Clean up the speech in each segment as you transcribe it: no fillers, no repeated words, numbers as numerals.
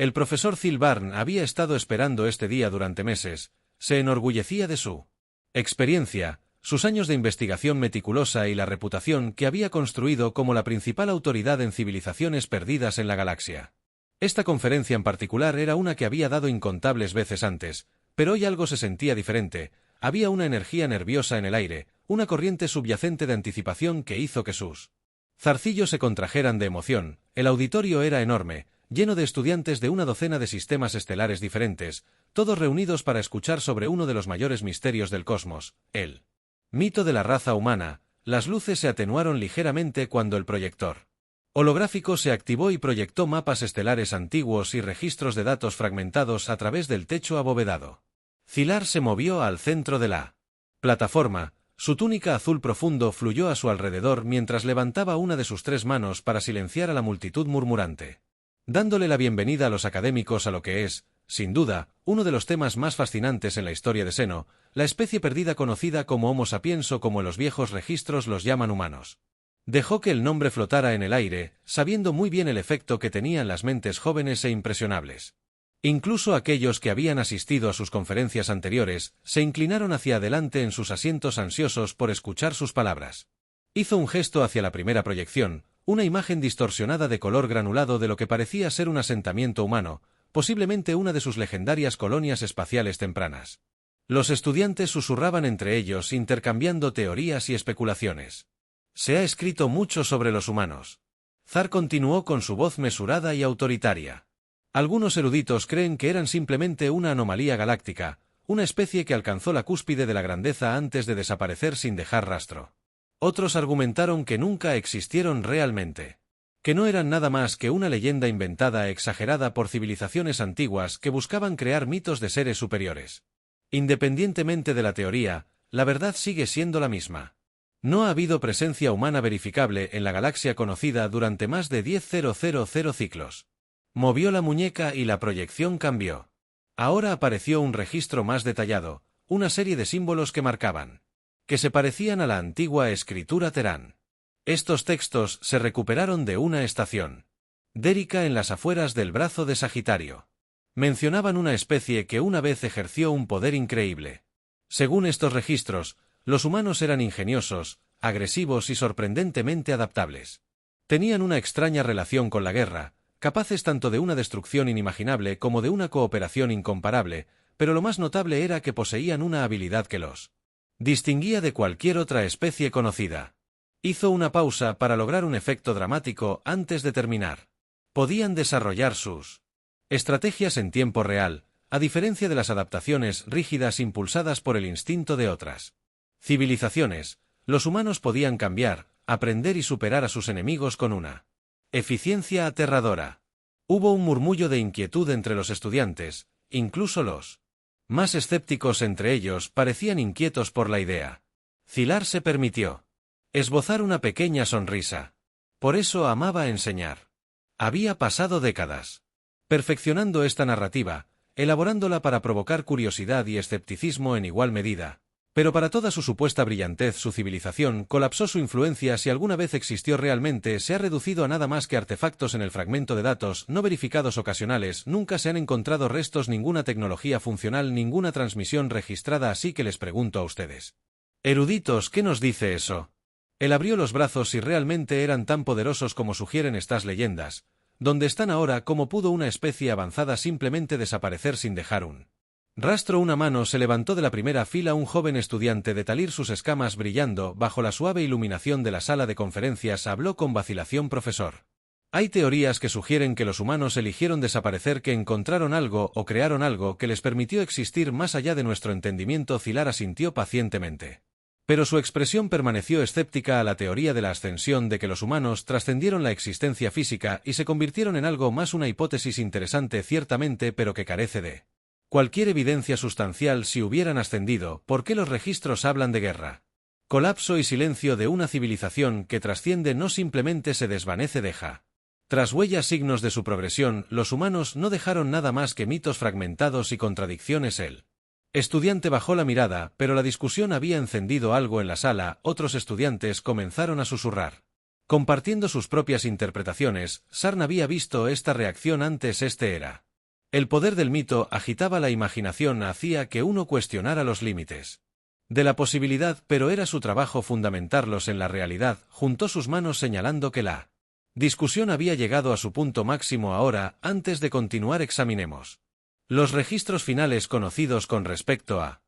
El profesor Zilbarn había estado esperando este día durante meses, se enorgullecía de su experiencia, sus años de investigación meticulosa y la reputación que había construido como la principal autoridad en civilizaciones perdidas en la galaxia. Esta conferencia en particular era una que había dado incontables veces antes, pero hoy algo se sentía diferente, había una energía nerviosa en el aire, una corriente subyacente de anticipación que hizo que sus zarcillos se contrajeran de emoción. El auditorio era enorme, lleno de estudiantes de una docena de sistemas estelares diferentes, todos reunidos para escuchar sobre uno de los mayores misterios del cosmos, el mito de la raza humana. Las luces se atenuaron ligeramente cuando el proyector holográfico se activó y proyectó mapas estelares antiguos y registros de datos fragmentados a través del techo abovedado. Zilar se movió al centro de la plataforma, su túnica azul profundo fluyó a su alrededor mientras levantaba una de sus 3 manos para silenciar a la multitud murmurante, dándole la bienvenida a los académicos a lo que es, sin duda, uno de los temas más fascinantes en la historia de Seno, la especie perdida conocida como Homo sapiens o como en los viejos registros los llaman humanos. Dejó que el nombre flotara en el aire, sabiendo muy bien el efecto que tenían las mentes jóvenes e impresionables. Incluso aquellos que habían asistido a sus conferencias anteriores, se inclinaron hacia adelante en sus asientos ansiosos por escuchar sus palabras. Hizo un gesto hacia la primera proyección, una imagen distorsionada de color granulado de lo que parecía ser un asentamiento humano, posiblemente una de sus legendarias colonias espaciales tempranas. Los estudiantes susurraban entre ellos intercambiando teorías y especulaciones. Se ha escrito mucho sobre los humanos. Zar continuó con su voz mesurada y autoritaria. Algunos eruditos creen que eran simplemente una anomalía galáctica, una especie que alcanzó la cúspide de la grandeza antes de desaparecer sin dejar rastro. Otros argumentaron que nunca existieron realmente, que no eran nada más que una leyenda inventada exagerada por civilizaciones antiguas que buscaban crear mitos de seres superiores. Independientemente de la teoría, la verdad sigue siendo la misma. No ha habido presencia humana verificable en la galaxia conocida durante más de 10.000 ciclos. Movió la muñeca y la proyección cambió. Ahora apareció un registro más detallado, una serie de símbolos que marcaban, que se parecían a la antigua escritura Terán. Estos textos se recuperaron de una estación dérica en las afueras del brazo de Sagitario. Mencionaban una especie que una vez ejerció un poder increíble. Según estos registros, los humanos eran ingeniosos, agresivos y sorprendentemente adaptables. Tenían una extraña relación con la guerra, capaces tanto de una destrucción inimaginable como de una cooperación incomparable, pero lo más notable era que poseían una habilidad que los distinguía de cualquier otra especie conocida. Hizo una pausa para lograr un efecto dramático antes de terminar. Podían desarrollar sus estrategias en tiempo real, a diferencia de las adaptaciones rígidas impulsadas por el instinto de otras civilizaciones. Los humanos podían cambiar, aprender y superar a sus enemigos con una eficiencia aterradora. Hubo un murmullo de inquietud entre los estudiantes, incluso los más escépticos entre ellos parecían inquietos por la idea. Zilar se permitió esbozar una pequeña sonrisa. Por eso amaba enseñar. Había pasado décadas perfeccionando esta narrativa, elaborándola para provocar curiosidad y escepticismo en igual medida. Pero para toda su supuesta brillantez su civilización colapsó. Su influencia, si alguna vez existió realmente, se ha reducido a nada más que artefactos en el fragmento de datos no verificados ocasionales. Nunca se han encontrado restos, ninguna tecnología funcional, ninguna transmisión registrada. Así que les pregunto a ustedes, eruditos, ¿qué nos dice eso? Él abrió los brazos. Si realmente eran tan poderosos como sugieren estas leyendas, ¿dónde están ahora? ¿Cómo pudo una especie avanzada simplemente desaparecer sin dejar un rastro? Una mano se levantó de la primera fila. Un joven estudiante de Talir, sus escamas brillando bajo la suave iluminación de la sala de conferencias, habló con vacilación. Profesor, hay teorías que sugieren que los humanos eligieron desaparecer, que encontraron algo o crearon algo que les permitió existir más allá de nuestro entendimiento. Zilar asintió pacientemente, pero su expresión permaneció escéptica a la teoría de la ascensión, de que los humanos trascendieron la existencia física y se convirtieron en algo más. Una hipótesis interesante ciertamente, pero que carece de cualquier evidencia sustancial. Si hubieran ascendido, ¿por qué los registros hablan de guerra, colapso y silencio de una civilización que trasciende? No simplemente se desvanece, deja tras huellas, signos de su progresión. Los humanos no dejaron nada más que mitos fragmentados y contradicciones. El estudiante bajó la mirada, pero la discusión había encendido algo en la sala. Otros estudiantes comenzaron a susurrar, compartiendo sus propias interpretaciones. Sarn había visto esta reacción antes. Este era El poder del mito agitaba la imaginación, hacía que uno cuestionara los límites de la posibilidad, pero era su trabajo fundamentarlos en la realidad. Juntó sus manos señalando que la discusión había llegado a su punto máximo. Ahora, antes de continuar, examinemos los registros finales conocidos con respecto a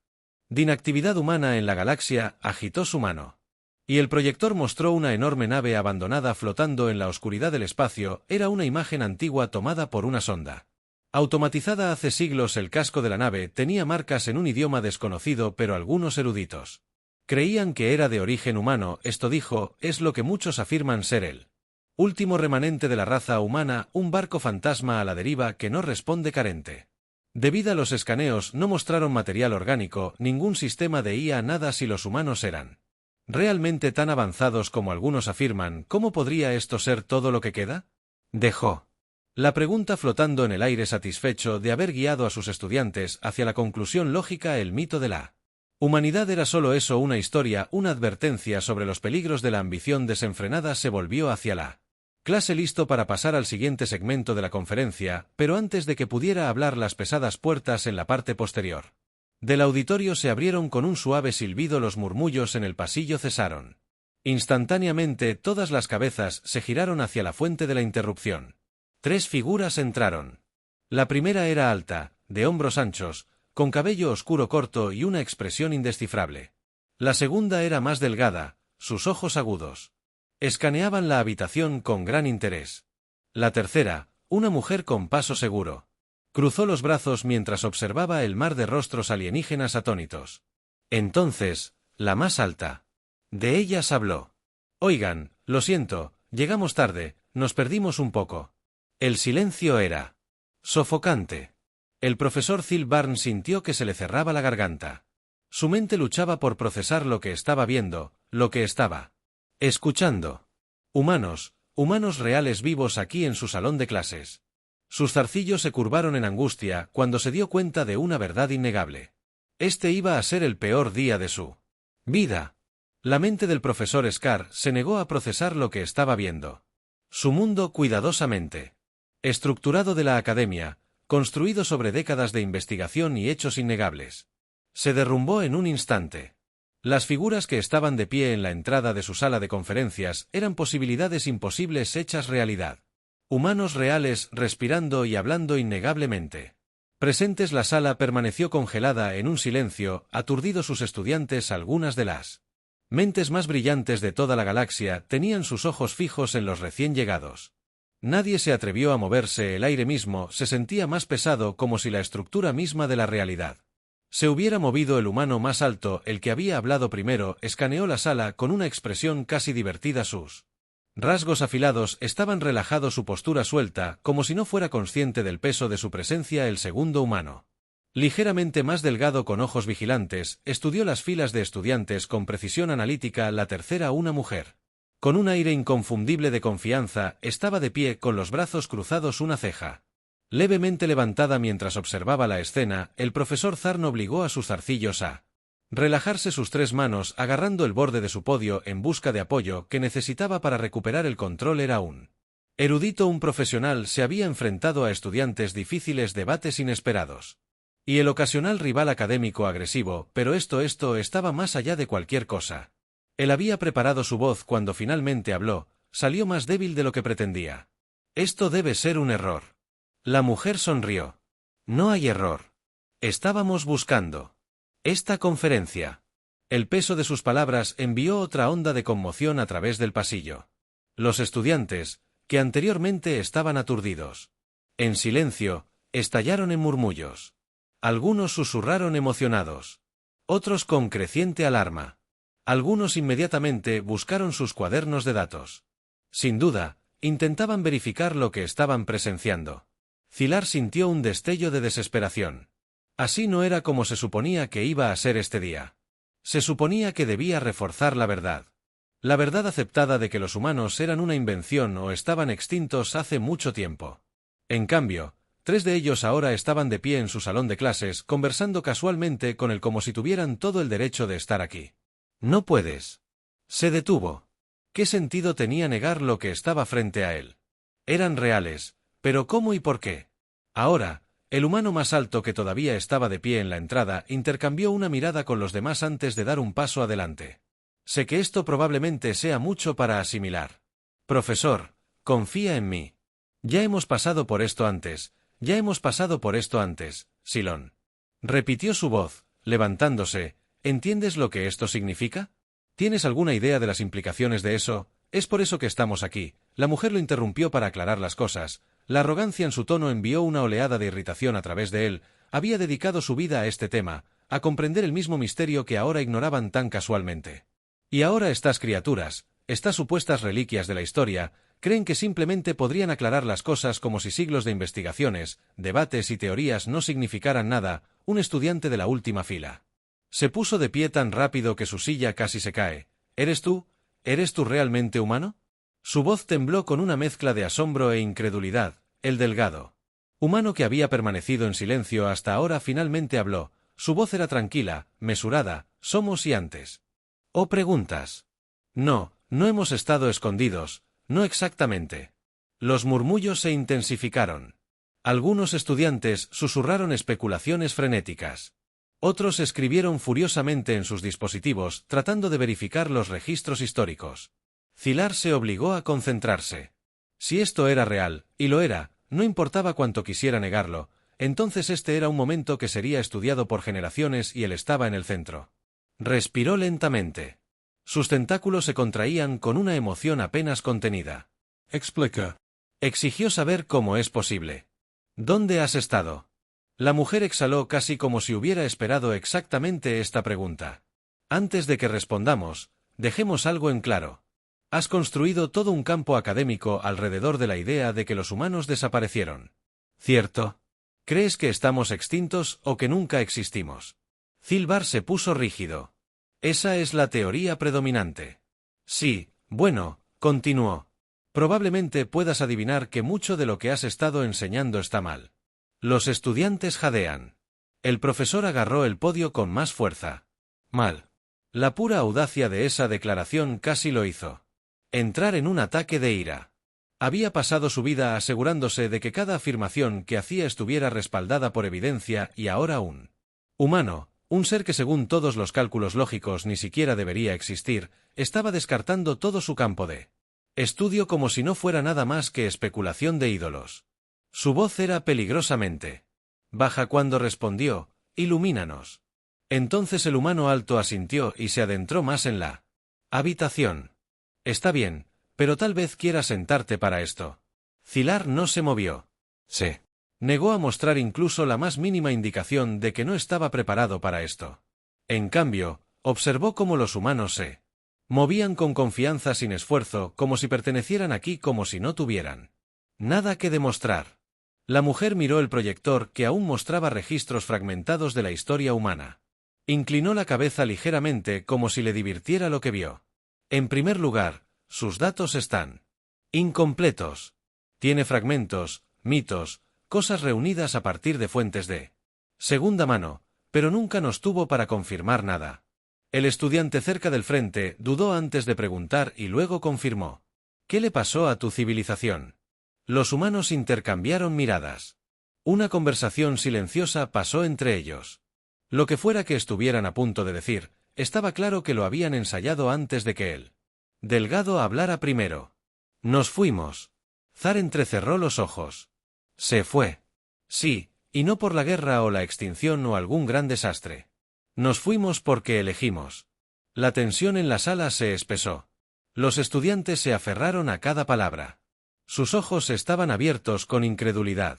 inactividad humana en la galaxia. Agitó su mano, y el proyector mostró una enorme nave abandonada flotando en la oscuridad del espacio. Era una imagen antigua tomada por una sonda automatizada hace siglos. El casco de la nave tenía marcas en un idioma desconocido, pero algunos eruditos creían que era de origen humano. Esto, dijo, es lo que muchos afirman ser el último remanente de la raza humana, un barco fantasma a la deriva que no responde, carente de vida. Los escaneos no mostraron material orgánico, ningún sistema de IA, nada. Si los humanos eran realmente tan avanzados como algunos afirman, ¿cómo podría esto ser todo lo que queda? Dejó la pregunta flotando en el aire, satisfecho de haber guiado a sus estudiantes hacia la conclusión lógica. El mito de la humanidad era solo eso, una historia, una advertencia sobre los peligros de la ambición desenfrenada. Se volvió hacia la clase, listo para pasar al siguiente segmento de la conferencia, pero antes de que pudiera hablar, las pesadas puertas en la parte posterior del auditorio se abrieron con un suave silbido. Los murmullos en el pasillo cesaron. Instantáneamente todas las cabezas se giraron hacia la fuente de la interrupción. 3 figuras entraron. La primera era alta, de hombros anchos, con cabello oscuro corto y una expresión indescifrable. La segunda era más delgada, sus ojos agudos escaneaban la habitación con gran interés. La tercera, una mujer con paso seguro, cruzó los brazos mientras observaba el mar de rostros alienígenas atónitos. Entonces, la más alta de ellas habló. Oigan, lo siento, llegamos tarde, nos perdimos un poco. El silencio era sofocante. El profesor Phil Barnes sintió que se le cerraba la garganta. Su mente luchaba por procesar lo que estaba viendo, lo que estaba escuchando. Humanos reales vivos aquí en su salón de clases. Sus zarcillos se curvaron en angustia cuando se dio cuenta de una verdad innegable. Este iba a ser el peor día de su vida. La mente del profesor Scar se negó a procesar lo que estaba viendo. Su mundo cuidadosamente estructurado de la academia, construido sobre décadas de investigación y hechos innegables, se derrumbó en un instante. Las figuras que estaban de pie en la entrada de su sala de conferencias eran posibilidades imposibles hechas realidad. Humanos reales respirando y hablando innegablemente presentes. La sala permaneció congelada en un silencio, aturdidos sus estudiantes. Algunas de las mentes más brillantes de toda la galaxia tenían sus ojos fijos en los recién llegados. Nadie se atrevió a moverse. El aire mismo se sentía más pesado, como si la estructura misma de la realidad se hubiera movido. El humano más alto, el que había hablado primero, escaneó la sala con una expresión casi divertida. Sus rasgos afilados estaban relajados, su postura suelta, como si no fuera consciente del peso de su presencia. El segundo humano, ligeramente más delgado con ojos vigilantes, estudió las filas de estudiantes con precisión analítica. La tercera, una mujer con un aire inconfundible de confianza, estaba de pie con los brazos cruzados, una ceja levemente levantada mientras observaba la escena. El profesor Zarn obligó a sus zarcillos a relajarse, sus 3 manos agarrando el borde de su podio en busca de apoyo que necesitaba para recuperar el control. Era un erudito, un profesional, se había enfrentado a estudiantes difíciles, debates inesperados y el ocasional rival académico agresivo, pero esto estaba más allá de cualquier cosa. Él había preparado su voz. Cuando finalmente habló, salió más débil de lo que pretendía. Esto debe ser un error. La mujer sonrió. No hay error. Estábamos buscando esta conferencia. El peso de sus palabras envió otra onda de conmoción a través del pasillo. Los estudiantes, que anteriormente estaban aturdidos, en silencio, estallaron en murmullos. Algunos susurraron emocionados, otros con creciente alarma. Algunos inmediatamente buscaron sus cuadernos de datos. Sin duda, intentaban verificar lo que estaban presenciando. Zilar sintió un destello de desesperación. Así no era como se suponía que iba a ser este día. Se suponía que debía reforzar la verdad. La verdad aceptada de que los humanos eran una invención o estaban extintos hace mucho tiempo. En cambio, 3 de ellos ahora estaban de pie en su salón de clases, conversando casualmente con él como si tuvieran todo el derecho de estar aquí. No puedes. Se detuvo. ¿Qué sentido tenía negar lo que estaba frente a él? Eran reales, pero ¿cómo y por qué? Ahora, El humano más alto, que todavía estaba de pie en la entrada, intercambió una mirada con los demás antes de dar un paso adelante. Sé que esto probablemente sea mucho para asimilar. Profesor, confía en mí. Ya hemos pasado por esto antes, Silón. Repitió su voz, levantándose. ¿Entiendes lo que esto significa? ¿Tienes alguna idea de las implicaciones de eso? Es por eso que estamos aquí. La mujer lo interrumpió para aclarar las cosas. La arrogancia en su tono envió una oleada de irritación a través de él. Había dedicado su vida a este tema, a comprender el mismo misterio que ahora ignoraban tan casualmente. Y ahora estas criaturas, estas supuestas reliquias de la historia, creen que simplemente podrían aclarar las cosas como si siglos de investigaciones, debates y teorías no significaran nada. Un estudiante de la última fila se puso de pie tan rápido que su silla casi se cae. ¿Eres tú? ¿Eres tú realmente humano? Su voz tembló con una mezcla de asombro e incredulidad. El delgado humano, que había permanecido en silencio hasta ahora, finalmente habló. Su voz era tranquila, mesurada. ¿Somos y antes? ¿O preguntas? No, no hemos estado escondidos, no exactamente. Los murmullos se intensificaron. Algunos estudiantes susurraron especulaciones frenéticas. Otros escribieron furiosamente en sus dispositivos, tratando de verificar los registros históricos. Zilar se obligó a concentrarse. Si esto era real, y lo era, no importaba cuánto quisiera negarlo, entonces este era un momento que sería estudiado por generaciones y él estaba en el centro. Respiró lentamente. Sus tentáculos se contraían con una emoción apenas contenida. Explica. Exigió saber cómo es posible. ¿Dónde has estado? La mujer exhaló casi como si hubiera esperado exactamente esta pregunta. Antes de que respondamos, dejemos algo en claro. Has construido todo un campo académico alrededor de la idea de que los humanos desaparecieron. ¿Cierto? ¿Crees que estamos extintos o que nunca existimos? Zilbar se puso rígido. Esa es la teoría predominante. Sí, bueno, continuó. Probablemente puedas adivinar que mucho de lo que has estado enseñando está mal. Los estudiantes jadean. El profesor agarró el podio con más fuerza. Mal. La pura audacia de esa declaración casi lo hizo entrar en un ataque de ira. Había pasado su vida asegurándose de que cada afirmación que hacía estuviera respaldada por evidencia, y ahora un humano, un ser que según todos los cálculos lógicos ni siquiera debería existir, estaba descartando todo su campo de estudio como si no fuera nada más que especulación de ídolos. Su voz era peligrosamente baja cuando respondió: «Ilumínanos». Entonces el humano alto asintió y se adentró más en la habitación. «Está bien, pero tal vez quieras sentarte para esto». Zilar no se movió. Se negó a mostrar incluso la más mínima indicación de que no estaba preparado para esto. En cambio, observó cómo los humanos se movían con confianza, sin esfuerzo, como si pertenecieran aquí, como si no tuvieran nada que demostrar. La mujer miró el proyector, que aún mostraba registros fragmentados de la historia humana. Inclinó la cabeza ligeramente, como si le divirtiera lo que vio. En primer lugar, sus datos están incompletos. Tiene fragmentos, mitos, cosas reunidas a partir de fuentes de segunda mano, pero nunca nos tuvo para confirmar nada. El estudiante cerca del frente dudó antes de preguntar y luego confirmó. ¿Qué le pasó a tu civilización? Los humanos intercambiaron miradas. Una conversación silenciosa pasó entre ellos. Lo que fuera que estuvieran a punto de decir, estaba claro que lo habían ensayado antes de que el delgado hablara primero. Nos fuimos. Zar entrecerró los ojos. Se fue. Sí, y no por la guerra o la extinción o algún gran desastre. Nos fuimos porque elegimos. La tensión en la sala se espesó. Los estudiantes se aferraron a cada palabra. Sus ojos estaban abiertos con incredulidad.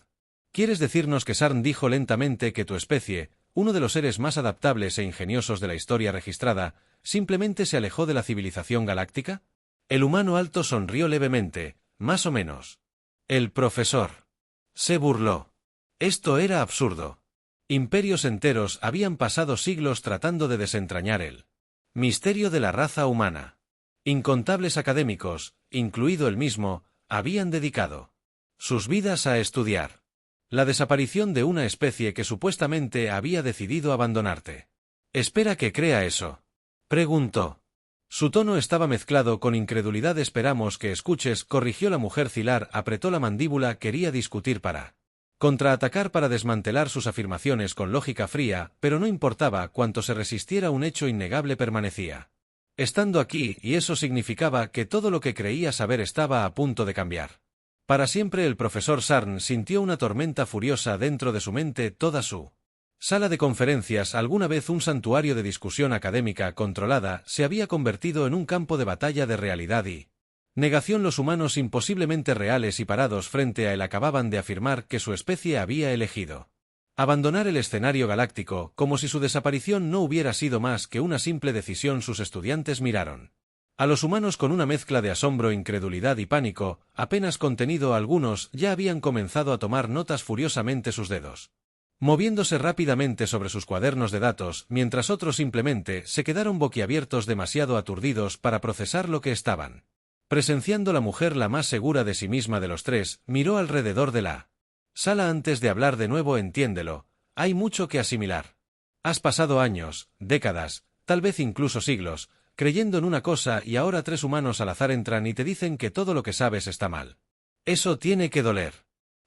¿Quieres decirnos que Sarn dijo lentamente que tu especie, uno de los seres más adaptables e ingeniosos de la historia registrada, simplemente se alejó de la civilización galáctica? El humano alto sonrió levemente, más o menos. El profesor se burló. Esto era absurdo. Imperios enteros habían pasado siglos tratando de desentrañar el misterio de la raza humana. Incontables académicos, incluido él mismo, habían dedicado sus vidas a estudiar la desaparición de una especie que supuestamente había decidido abandonarte. «¿Espera que crea eso?», preguntó. Su tono estaba mezclado con incredulidad. «Esperamos que escuches», corrigió la mujer. Zilar apretó la mandíbula. Quería discutir para Contraatacar para desmantelar sus afirmaciones con lógica fría, pero no importaba cuánto se resistiera, un hecho innegable permanecía. Estando aquí, y eso significaba que todo lo que creía saber estaba a punto de cambiar. Para siempre. El profesor Sarn sintió una tormenta furiosa dentro de su mente. Toda su sala de conferencias, alguna vez un santuario de discusión académica controlada, se había convertido en un campo de batalla de realidad y negación. Los humanos imposiblemente reales y parados frente a él acababan de afirmar que su especie había elegido abandonar el escenario galáctico, como si su desaparición no hubiera sido más que una simple decisión. Sus estudiantes miraron a los humanos con una mezcla de asombro, incredulidad y pánico. Apenas contenido, algunos ya habían comenzado a tomar notas furiosamente, sus dedos moviéndose rápidamente sobre sus cuadernos de datos, mientras otros simplemente se quedaron boquiabiertos, demasiado aturdidos para procesar lo que estaban presenciando. La mujer, la más segura de sí misma de los tres, miró alrededor de la sala antes de hablar de nuevo. Entiéndelo, hay mucho que asimilar. Has pasado años, décadas, tal vez incluso siglos, creyendo en una cosa, y ahora 3 humanos al azar entran y te dicen que todo lo que sabes está mal. Eso tiene que doler.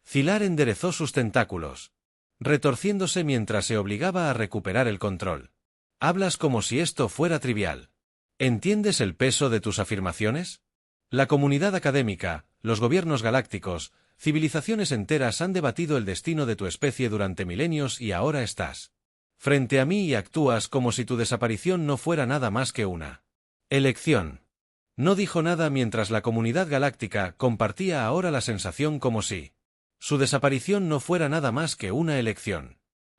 Zilar enderezó sus tentáculos, retorciéndose mientras se obligaba a recuperar el control. Hablas como si esto fuera trivial. ¿Entiendes el peso de tus afirmaciones? La comunidad académica, los gobiernos galácticos, civilizaciones enteras han debatido el destino de tu especie durante milenios, y ahora estás frente a mí y actúas como si tu desaparición no fuera nada más que una elección. No dijo nada mientras la comunidad galáctica compartía ahora la sensación como si su desaparición no fuera nada más que una elección.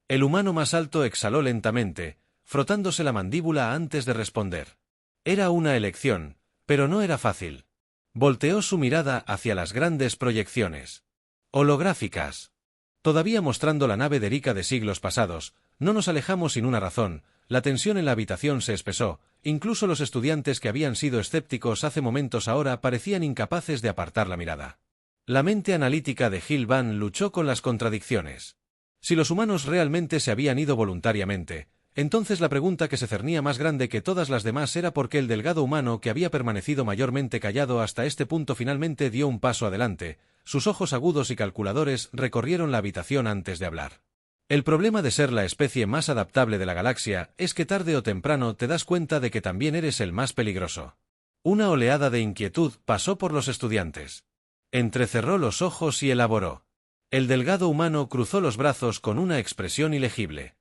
El humano más alto exhaló lentamente, frotándose la mandíbula antes de responder. Era una elección, pero no era fácil. Volteó su mirada hacia las grandes proyecciones holográficas, todavía mostrando la nave de Erika de siglos pasados. No nos alejamos sin una razón. La tensión en la habitación se espesó. Incluso los estudiantes que habían sido escépticos hace momentos ahora parecían incapaces de apartar la mirada. La mente analítica de Gil Van luchó con las contradicciones. Si los humanos realmente se habían ido voluntariamente, entonces la pregunta que se cernía más grande que todas las demás era por qué el delgado humano, que había permanecido mayormente callado hasta este punto, finalmente dio un paso adelante. Sus ojos agudos y calculadores recorrieron la habitación antes de hablar. El problema de ser la especie más adaptable de la galaxia es que tarde o temprano te das cuenta de que también eres el más peligroso. Una oleada de inquietud pasó por los estudiantes. Entrecerró los ojos y elaboró. El delgado humano cruzó los brazos con una expresión ilegible.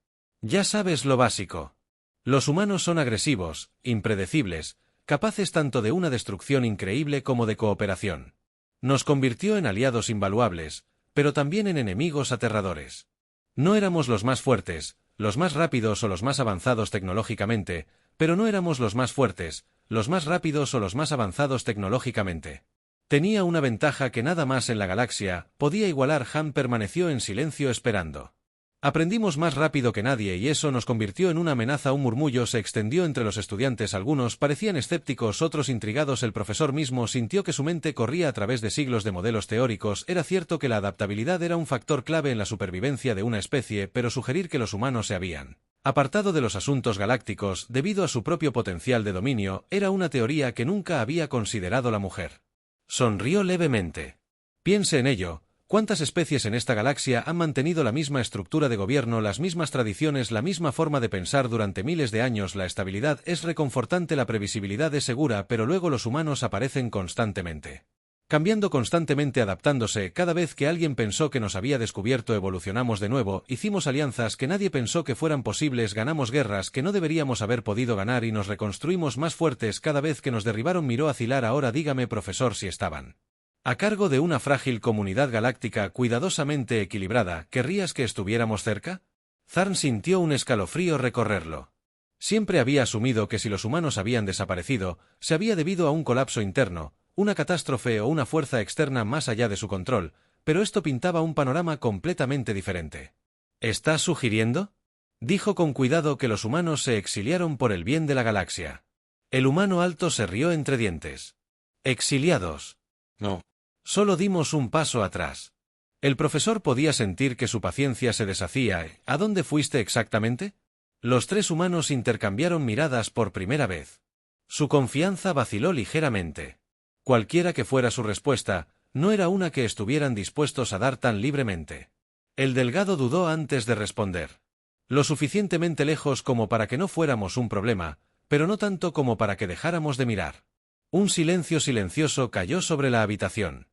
Ya sabes lo básico. Los humanos son agresivos, impredecibles, capaces tanto de una destrucción increíble como de cooperación. Nos convirtió en aliados invaluables, pero también en enemigos aterradores. No éramos los más fuertes, los más rápidos o los más avanzados tecnológicamente, pero no éramos los más fuertes, los más rápidos o los más avanzados tecnológicamente. Tenía una ventaja que nada más en la galaxia podía igualar. Han permaneció en silencio esperando. Aprendimos más rápido que nadie y eso nos convirtió en una amenaza. Un murmullo se extendió entre los estudiantes. Algunos parecían escépticos, otros intrigados. El profesor mismo sintió que su mente corría a través de siglos de modelos teóricos. Era cierto que la adaptabilidad era un factor clave en la supervivencia de una especie, pero sugerir que los humanos se habían apartado de los asuntos galácticos debido a su propio potencial de dominio era una teoría que nunca había considerado la mujer. Sonrió levemente. Piense en ello. ¿Cuántas especies en esta galaxia han mantenido la misma estructura de gobierno, las mismas tradiciones, la misma forma de pensar durante miles de años? La estabilidad es reconfortante, la previsibilidad es segura, pero luego los humanos aparecen constantemente. Cambiando constantemente, adaptándose. Cada vez que alguien pensó que nos había descubierto, evolucionamos de nuevo, hicimos alianzas que nadie pensó que fueran posibles, ganamos guerras que no deberíamos haber podido ganar y nos reconstruimos más fuertes cada vez que nos derribaron. Miró a Zilar. Ahora dígame, profesor, si estaban a cargo de una frágil comunidad galáctica cuidadosamente equilibrada, ¿querrías que estuviéramos cerca? Zarn sintió un escalofrío recorrerlo. Siempre había asumido que si los humanos habían desaparecido, se había debido a un colapso interno, una catástrofe o una fuerza externa más allá de su control, pero esto pintaba un panorama completamente diferente. ¿Estás sugiriendo? Dijo con cuidado que los humanos se exiliaron por el bien de la galaxia. El humano alto se rió entre dientes. ¿Exiliados? No. Solo dimos un paso atrás. El profesor podía sentir que su paciencia se deshacía. ¿A dónde fuiste exactamente? Los 3 humanos intercambiaron miradas por primera vez. Su confianza vaciló ligeramente. Cualquiera que fuera su respuesta, no era una que estuvieran dispuestos a dar tan libremente. El delgado dudó antes de responder. Lo suficientemente lejos como para que no fuéramos un problema, pero no tanto como para que dejáramos de mirar. Un silencio silencioso cayó sobre la habitación.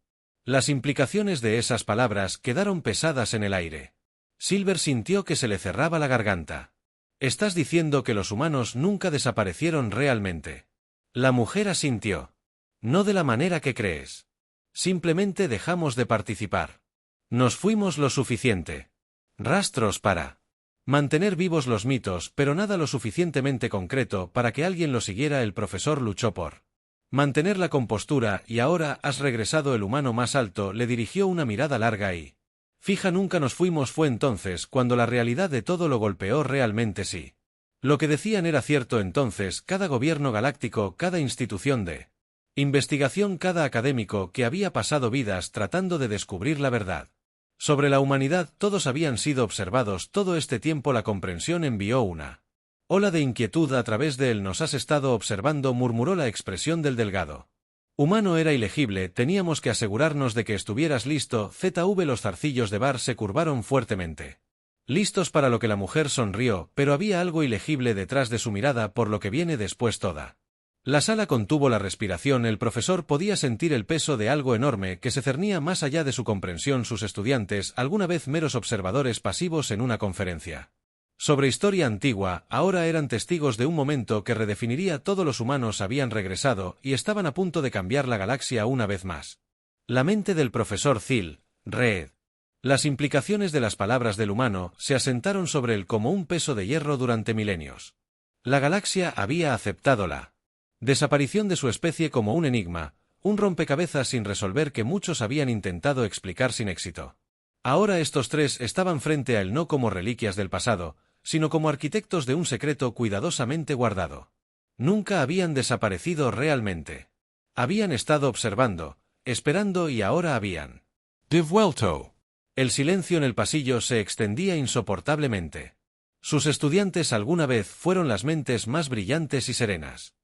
Las implicaciones de esas palabras quedaron pesadas en el aire. Silver sintió que se le cerraba la garganta. «Estás diciendo que los humanos nunca desaparecieron realmente». La mujer asintió. «No de la manera que crees. Simplemente dejamos de participar. Nos fuimos lo suficiente. Rastros para mantener vivos los mitos, pero nada lo suficientemente concreto para que alguien lo siguiera». El profesor luchó por mantener la compostura y ahora has regresado. El humano más alto le dirigió una mirada larga y fija. Nunca nos fuimos. Fue entonces cuando la realidad de todo lo golpeó realmente. Sí. Lo que decían era cierto entonces. Cada gobierno galáctico, cada institución de investigación, cada académico que había pasado vidas tratando de descubrir la verdad sobre la humanidad, todos habían sido observados todo este tiempo. La comprensión envió una ola de inquietud a través de él. «Nos has estado observando», murmuró la expresión del delgado humano era ilegible. «Teníamos que asegurarnos de que estuvieras listo». ZV Los zarcillos de Bar se curvaron fuertemente. Listos para lo que la mujer sonrió, pero había algo ilegible detrás de su mirada por lo que viene después. Toda la sala contuvo la respiración. El profesor podía sentir el peso de algo enorme que se cernía más allá de su comprensión. Sus estudiantes, alguna vez meros observadores pasivos en una conferencia sobre historia antigua, ahora eran testigos de un momento que redefiniría todo. Los humanos habían regresado y estaban a punto de cambiar la galaxia una vez más. La mente del profesor Thiel, Red. Las implicaciones de las palabras del humano se asentaron sobre él como un peso de hierro durante milenios. La galaxia había aceptado la desaparición de su especie como un enigma, un rompecabezas sin resolver que muchos habían intentado explicar sin éxito. Ahora estos tres estaban frente a él no como reliquias del pasado, sino como arquitectos de un secreto cuidadosamente guardado. Nunca habían desaparecido realmente. Habían estado observando, esperando y ahora habían devuelto. El silencio en el pasillo se extendía insoportablemente. Sus estudiantes alguna vez fueron las mentes más brillantes y serenas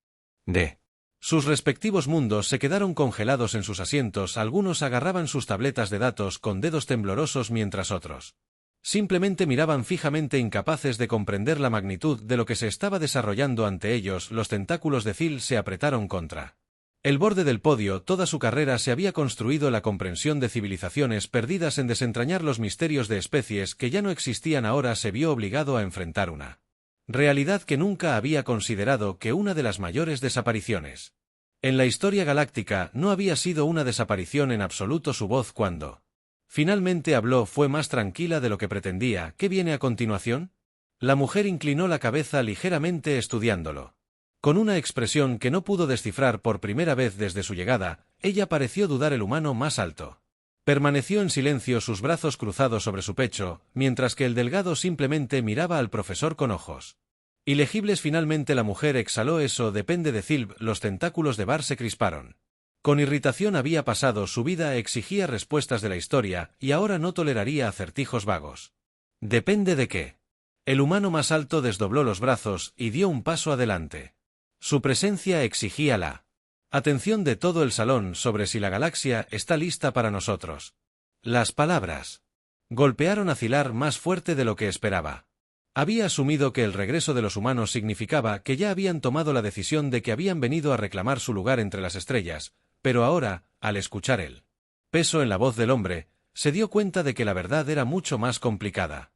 de sus respectivos mundos. Se quedaron congelados en sus asientos. Algunos agarraban sus tabletas de datos con dedos temblorosos mientras otros simplemente miraban fijamente, incapaces de comprender la magnitud de lo que se estaba desarrollando ante ellos. Los tentáculos de Thiel se apretaron contra el borde del podio. Toda su carrera se había construido la comprensión de civilizaciones perdidas en desentrañar los misterios de especies que ya no existían. Ahora se vio obligado a enfrentar una realidad que nunca había considerado, que una de las mayores desapariciones en la historia galáctica no había sido una desaparición en absoluto. Su voz, cuando finalmente habló, fue más tranquila de lo que pretendía. ¿Qué viene a continuación? La mujer inclinó la cabeza ligeramente estudiándolo. Con una expresión que no pudo descifrar por primera vez desde su llegada, ella pareció dudar. El humano más alto permaneció en silencio, sus brazos cruzados sobre su pecho, mientras que el delgado simplemente miraba al profesor con ojos ilegibles. Finalmente la mujer exhaló. «Eso depende de Thiel». Los tentáculos de Bar se crisparon. Con irritación había pasado, su vida exigía respuestas de la historia, y ahora no toleraría acertijos vagos. «¿Depende de qué?». El humano más alto desdobló los brazos y dio un paso adelante. Su presencia exigía la atención de todo el salón sobre si la galaxia está lista para nosotros. Las palabras golpearon a Thiel más fuerte de lo que esperaba. Había asumido que el regreso de los humanos significaba que ya habían tomado la decisión de que habían venido a reclamar su lugar entre las estrellas, pero ahora, al escuchar el peso en la voz del hombre, se dio cuenta de que la verdad era mucho más complicada.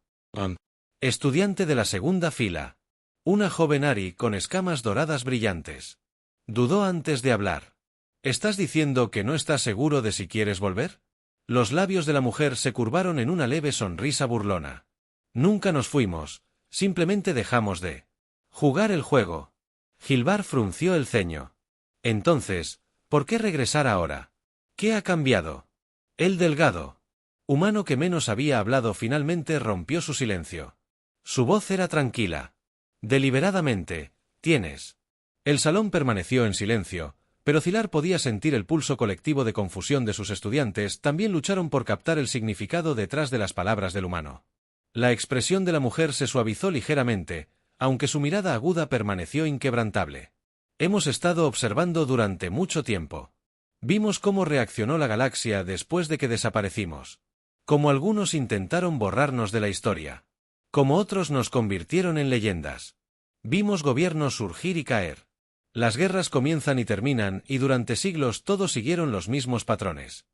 Estudiante de la segunda fila. Una joven Ari con escamas doradas brillantes. Dudó antes de hablar. ¿Estás diciendo que no estás seguro de si quieres volver? Los labios de la mujer se curvaron en una leve sonrisa burlona. Nunca nos fuimos, simplemente dejamos de jugar el juego. Gilbar frunció el ceño. Entonces, ¿por qué regresar ahora? ¿Qué ha cambiado? El delgado humano que menos había hablado finalmente rompió su silencio. Su voz era tranquila. Deliberadamente, tienes. El salón permaneció en silencio, pero Thiel podía sentir el pulso colectivo de confusión de sus estudiantes. También lucharon por captar el significado detrás de las palabras del humano. La expresión de la mujer se suavizó ligeramente, aunque su mirada aguda permaneció inquebrantable. Hemos estado observando durante mucho tiempo. Vimos cómo reaccionó la galaxia después de que desaparecimos. Como algunos intentaron borrarnos de la historia. Como otros nos convirtieron en leyendas. Vimos gobiernos surgir y caer. Las guerras comienzan y terminan, y durante siglos todos siguieron los mismos patrones.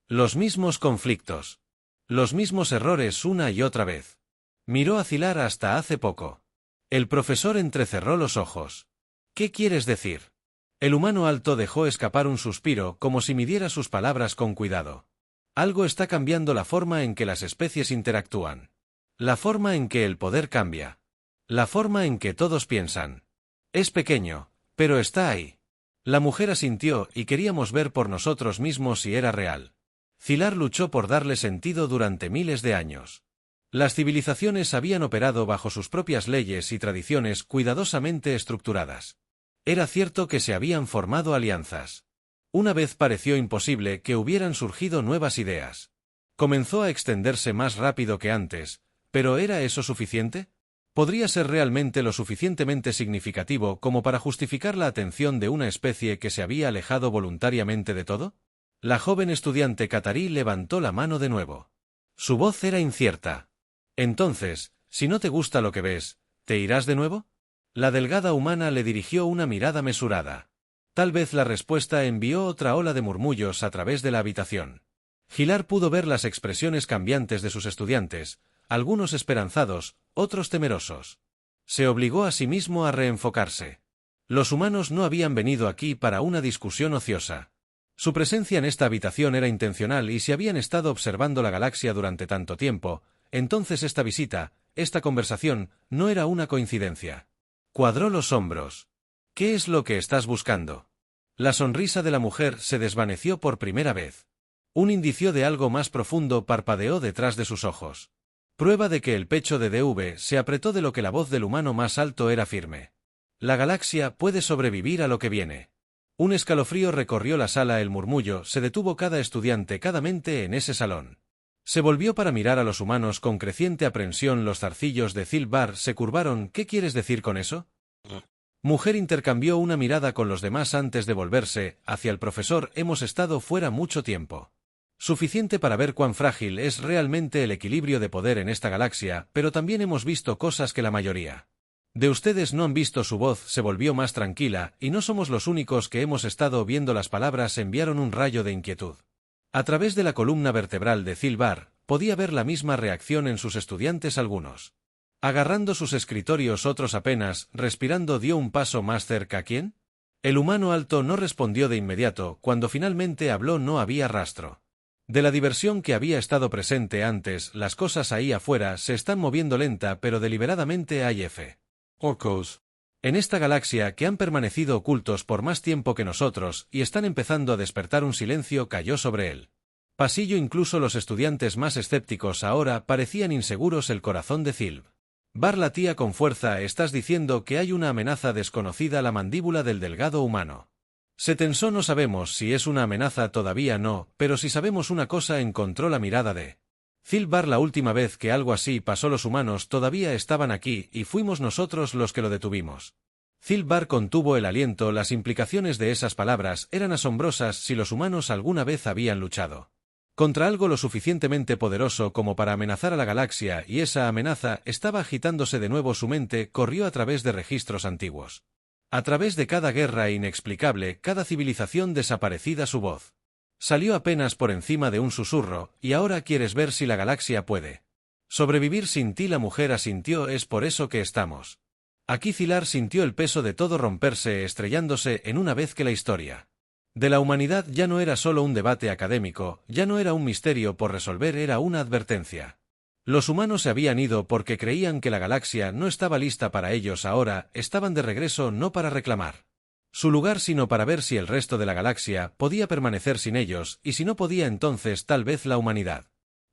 Los mismos conflictos. Los mismos errores una y otra vez. Miró a Zilar hasta hace poco. El profesor entrecerró los ojos. ¿Qué quieres decir? El humano alto dejó escapar un suspiro como si midiera sus palabras con cuidado. Algo está cambiando la forma en que las especies interactúan. La forma en que el poder cambia. La forma en que todos piensan. Es pequeño, pero está ahí. La mujer asintió y queríamos ver por nosotros mismos si era real. Zilar luchó por darle sentido durante miles de años. Las civilizaciones habían operado bajo sus propias leyes y tradiciones cuidadosamente estructuradas. Era cierto que se habían formado alianzas. Una vez pareció imposible que hubieran surgido nuevas ideas. Comenzó a extenderse más rápido que antes, pero ¿era eso suficiente? ¿Podría ser realmente lo suficientemente significativo como para justificar la atención de una especie que se había alejado voluntariamente de todo? La joven estudiante catarí levantó la mano de nuevo. Su voz era incierta. Entonces, si no te gusta lo que ves, ¿te irás de nuevo? La delgada humana le dirigió una mirada mesurada. Tal vez la respuesta envió otra ola de murmullos a través de la habitación. Zilar pudo ver las expresiones cambiantes de sus estudiantes, algunos esperanzados, otros temerosos. Se obligó a sí mismo a reenfocarse. Los humanos no habían venido aquí para una discusión ociosa. Su presencia en esta habitación era intencional y si habían estado observando la galaxia durante tanto tiempo, entonces esta visita, esta conversación, no era una coincidencia. Cuadró los hombros. ¿Qué es lo que estás buscando? La sonrisa de la mujer se desvaneció por primera vez. Un indicio de algo más profundo parpadeó detrás de sus ojos. Prueba de que el pecho de DV se apretó de lo que la voz del humano más alto era firme. La galaxia puede sobrevivir a lo que viene. Un escalofrío recorrió la sala, el murmullo se detuvo cada estudiante, cada mente en ese salón. Se volvió para mirar a los humanos con creciente aprensión, los zarcillos de Zilbar se curvaron. ¿Qué quieres decir con eso? Mujer intercambió una mirada con los demás antes de volverse hacia el profesor. Hemos estado fuera mucho tiempo. Suficiente para ver cuán frágil es realmente el equilibrio de poder en esta galaxia, pero también hemos visto cosas que la mayoría de ustedes no han visto. Su voz se volvió más tranquila, y no somos los únicos que hemos estado viendo. Las palabras enviaron un rayo de inquietud. A través de la columna vertebral de Zilbar, podía ver la misma reacción en sus estudiantes. Algunos agarrando sus escritorios, otros apenas respirando. Dio un paso más cerca. ¿Quién? El humano alto no respondió de inmediato. Cuando finalmente habló no había rastro de la diversión que había estado presente antes. Las cosas ahí afuera se están moviendo lenta pero deliberadamente. Hay orcos en esta galaxia que han permanecido ocultos por más tiempo que nosotros y están empezando a despertar. Un silencio cayó sobre él. Pasillo. Incluso los estudiantes más escépticos ahora parecían inseguros. El corazón de Zilbar latía con fuerza. ¿Estás diciendo que hay una amenaza desconocida? La mandíbula del delgado humano se tensó. No sabemos si es una amenaza, todavía no, pero si sabemos una cosa. Encontró la mirada de Zilbar. La última vez que algo así pasó los humanos todavía estaban aquí y fuimos nosotros los que lo detuvimos. Zilbar contuvo el aliento. Las implicaciones de esas palabras eran asombrosas. Si los humanos alguna vez habían luchado contra algo lo suficientemente poderoso como para amenazar a la galaxia, y esa amenaza estaba agitándose de nuevo. Su mente corrió a través de registros antiguos. A través de cada guerra inexplicable, cada civilización desaparecida. Su voz salió apenas por encima de un susurro. Y ahora quieres ver si la galaxia puede sobrevivir sin ti. La mujer asintió. Es por eso que estamos aquí. Zilar sintió el peso de todo romperse, estrellándose en una vez que la historia de la humanidad ya no era solo un debate académico, ya no era un misterio por resolver, era una advertencia. Los humanos se habían ido porque creían que la galaxia no estaba lista para ellos. Ahora estaban de regreso, no para reclamar su lugar, sino para ver si el resto de la galaxia podía permanecer sin ellos, y si no podía, entonces tal vez la humanidad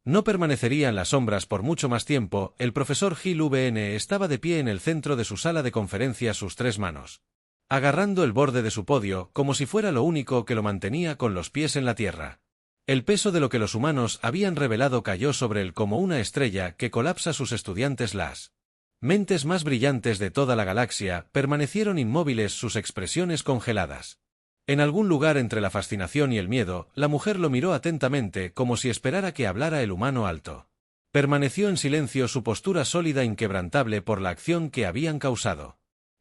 no permanecería en las sombras por mucho más tiempo. El profesor Gil VN estaba de pie en el centro de su sala de conferencias, sus tres manos agarrando el borde de su podio, como si fuera lo único que lo mantenía con los pies en la tierra. El peso de lo que los humanos habían revelado cayó sobre él como una estrella que colapsa. Sus estudiantes, las mentes más brillantes de toda la galaxia, permanecieron inmóviles, sus expresiones congeladas. En algún lugar entre la fascinación y el miedo, la mujer lo miró atentamente como si esperara que hablara el humano alto. Permaneció en silencio, su postura sólida, inquebrantable por la acción que habían causado.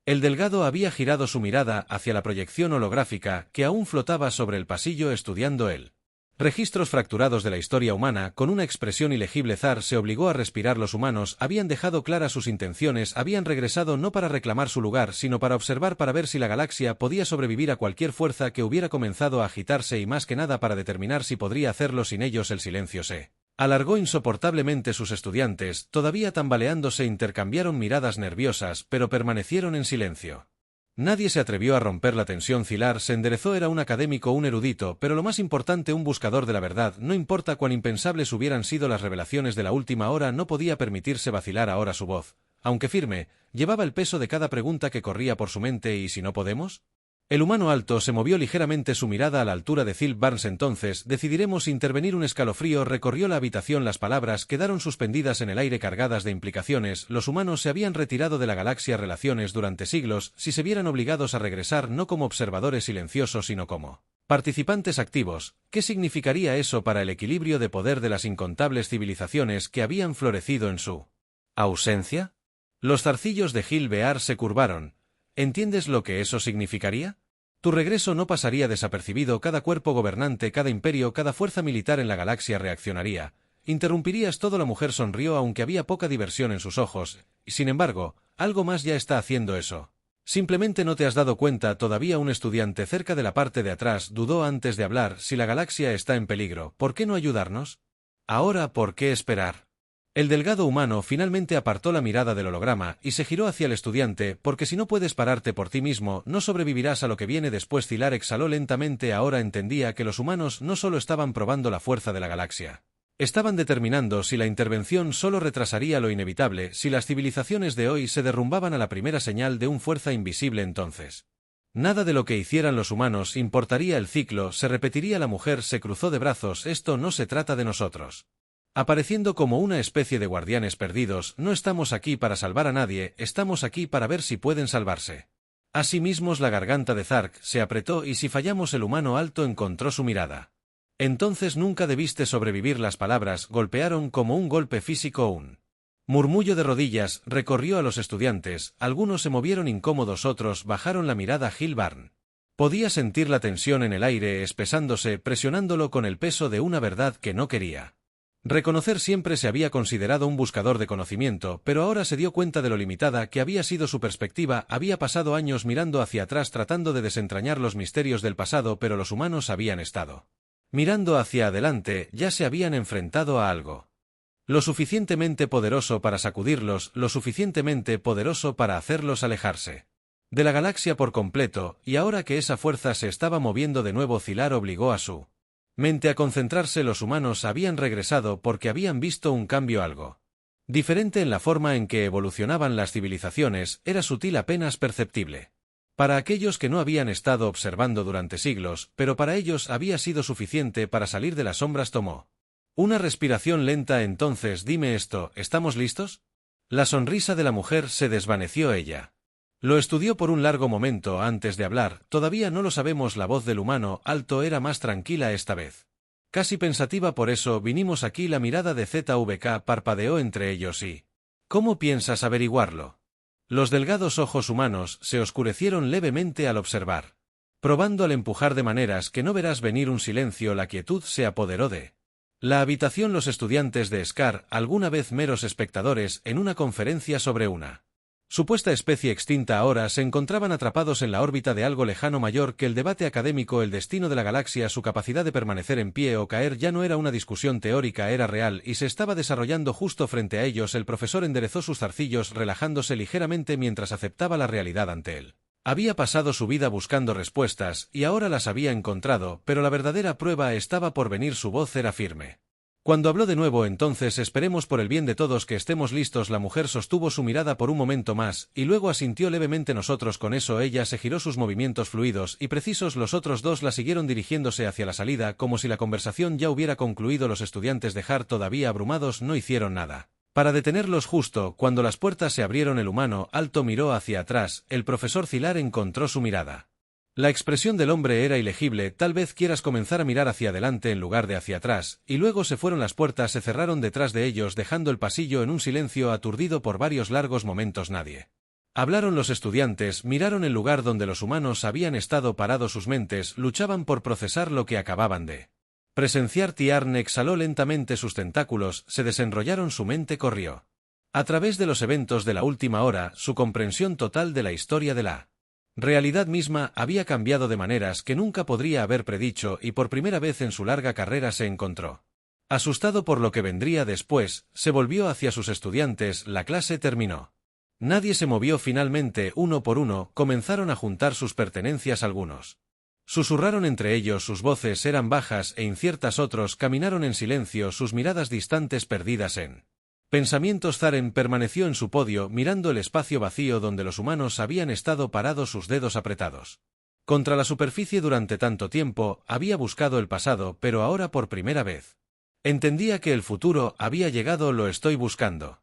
El delgado había girado su mirada hacia la proyección holográfica que aún flotaba sobre el pasillo estudiando él. Registros fracturados de la historia humana, con una expresión ilegible. Zar se obligó a respirar. Los humanos habían dejado claras sus intenciones, habían regresado no para reclamar su lugar, sino para observar, para ver si la galaxia podía sobrevivir a cualquier fuerza que hubiera comenzado a agitarse y más que nada para determinar si podría hacerlo sin ellos. El silencio se alargó insoportablemente. Sus estudiantes, todavía tambaleándose, intercambiaron miradas nerviosas, pero permanecieron en silencio. Nadie se atrevió a romper la tensión. Zilar se enderezó. Era un académico, un erudito, pero lo más importante, un buscador de la verdad. No importa cuán impensables hubieran sido las revelaciones de la última hora, no podía permitirse vacilar. Ahora su voz, aunque firme, llevaba el peso de cada pregunta que corría por su mente. ¿Y si no podemos? El humano alto se movió ligeramente, su mirada a la altura de Phil Barnes. Entonces, decidiremos intervenir. Un escalofrío recorrió la habitación. Las palabras quedaron suspendidas en el aire, cargadas de implicaciones. Los humanos se habían retirado de la galaxia. Relaciones durante siglos, si se vieran obligados a regresar no como observadores silenciosos, sino como participantes activos. ¿Qué significaría eso para el equilibrio de poder de las incontables civilizaciones que habían florecido en su ausencia? Los zarcillos de Gil Bear se curvaron. ¿Entiendes lo que eso significaría? Tu regreso no pasaría desapercibido. Cada cuerpo gobernante, cada imperio, cada fuerza militar en la galaxia reaccionaría. Interrumpirías todo. La mujer sonrió, aunque había poca diversión en sus ojos. Y sin embargo, algo más ya está haciendo eso. Simplemente no te has dado cuenta todavía. Un estudiante cerca de la parte de atrás dudó antes de hablar. Si la galaxia está en peligro, ¿por qué no ayudarnos? Ahora, ¿por qué esperar? El delgado humano finalmente apartó la mirada del holograma y se giró hacia el estudiante. Porque si no puedes pararte por ti mismo, no sobrevivirás a lo que viene después. Zilar exhaló lentamente. Ahora entendía que los humanos no solo estaban probando la fuerza de la galaxia. Estaban determinando si la intervención solo retrasaría lo inevitable. Si las civilizaciones de hoy se derrumbaban a la primera señal de una fuerza invisible, entonces nada de lo que hicieran los humanos importaría. El ciclo se repetiría. La mujer se cruzó de brazos. Esto no se trata de nosotros. Apareciendo como una especie de guardianes perdidos, no estamos aquí para salvar a nadie, estamos aquí para ver si pueden salvarse. Asimismo, la garganta de Zark se apretó y si fallamos. El humano alto encontró su mirada. Entonces nunca debiste sobrevivir. Las palabras golpearon como un golpe físico. Un murmullo de rodillas recorrió a los estudiantes, algunos se movieron incómodos, otros bajaron la mirada. Gil Barn podía sentir la tensión en el aire espesándose, presionándolo con el peso de una verdad que no quería reconocer. Siempre se había considerado un buscador de conocimiento, pero ahora se dio cuenta de lo limitada que había sido su perspectiva. Había pasado años mirando hacia atrás tratando de desentrañar los misterios del pasado, pero los humanos habían estado mirando hacia adelante, ya se habían enfrentado a algo lo suficientemente poderoso para sacudirlos, lo suficientemente poderoso para hacerlos alejarse de la galaxia por completo, y ahora que esa fuerza se estaba moviendo de nuevo, Zilar obligó a su mente a concentrarse. Los humanos habían regresado porque habían visto un cambio, algo diferente en la forma en que evolucionaban las civilizaciones. Era sutil, apenas perceptible para aquellos que no habían estado observando durante siglos, pero para ellos había sido suficiente para salir de las sombras. Tomó una respiración lenta. Entonces dime esto, ¿estamos listos? La sonrisa de la mujer se desvaneció. Ella lo estudió por un largo momento antes de hablar. Todavía no lo sabemos. La voz del humano alto era más tranquila esta vez, casi pensativa. Por eso vinimos aquí. La mirada de ZVK parpadeó entre ellos. ¿Y cómo piensas averiguarlo? Los delgados ojos humanos se oscurecieron levemente al observar, probando al empujar de maneras que no verás venir. Un silencio, la quietud se apoderó de la habitación. Los estudiantes de Scar, alguna vez meros espectadores en una conferencia sobre una supuesta especie extinta, ahora se encontraban atrapados en la órbita de algo lejano, mayor que el debate académico. El destino de la galaxia, su capacidad de permanecer en pie o caer, ya no era una discusión teórica, era real y se estaba desarrollando justo frente a ellos. El profesor enderezó sus zarcillos, relajándose ligeramente mientras aceptaba la realidad ante él. Había pasado su vida buscando respuestas y ahora las había encontrado, pero la verdadera prueba estaba por venir. Su voz era firme cuando habló de nuevo. Entonces esperemos por el bien de todos que estemos listos. La mujer sostuvo su mirada por un momento más, y luego asintió levemente. Nosotros con eso. Ella se giró, sus movimientos fluidos y precisos. Los otros dos la siguieron dirigiéndose hacia la salida, como si la conversación ya hubiera concluido. Los estudiantes de Hart, todavía abrumados, no hicieron nada para detenerlos. Justo cuando las puertas se abrieron, el humano alto miró hacia atrás. El profesor Zilar encontró su mirada La expresión del hombre era ilegible, tal vez quieras comenzar a mirar hacia adelante en lugar de hacia atrás, y luego las puertas se cerraron detrás de ellos dejando el pasillo en un silencio aturdido por varios largos momentos. Nadie. Hablaron los estudiantes, miraron el lugar donde los humanos habían estado parados, sus mentes luchaban por procesar lo que acababan de presenciar. Tiarn exhaló lentamente sus tentáculos, se desenrollaron, su mente corrió a través de los eventos de la última hora, su comprensión total de la historia de la realidad misma había cambiado de maneras que nunca podría haber predicho y por primera vez en su larga carrera se encontró asustado por lo que vendría después. Se volvió hacia sus estudiantes, la clase terminó. Nadie se movió. Finalmente, uno por uno, comenzaron a juntar sus pertenencias. Algunos susurraron entre ellos, sus voces eran bajas e inciertas, otros caminaron en silencio, sus miradas distantes perdidas en pensamientos. Zaren permaneció en su podio, mirando el espacio vacío donde los humanos habían estado parados, sus dedos apretados contra la superficie durante tanto tiempo. Había buscado el pasado, pero ahora por primera vez entendía que el futuro había llegado. Lo estoy buscando.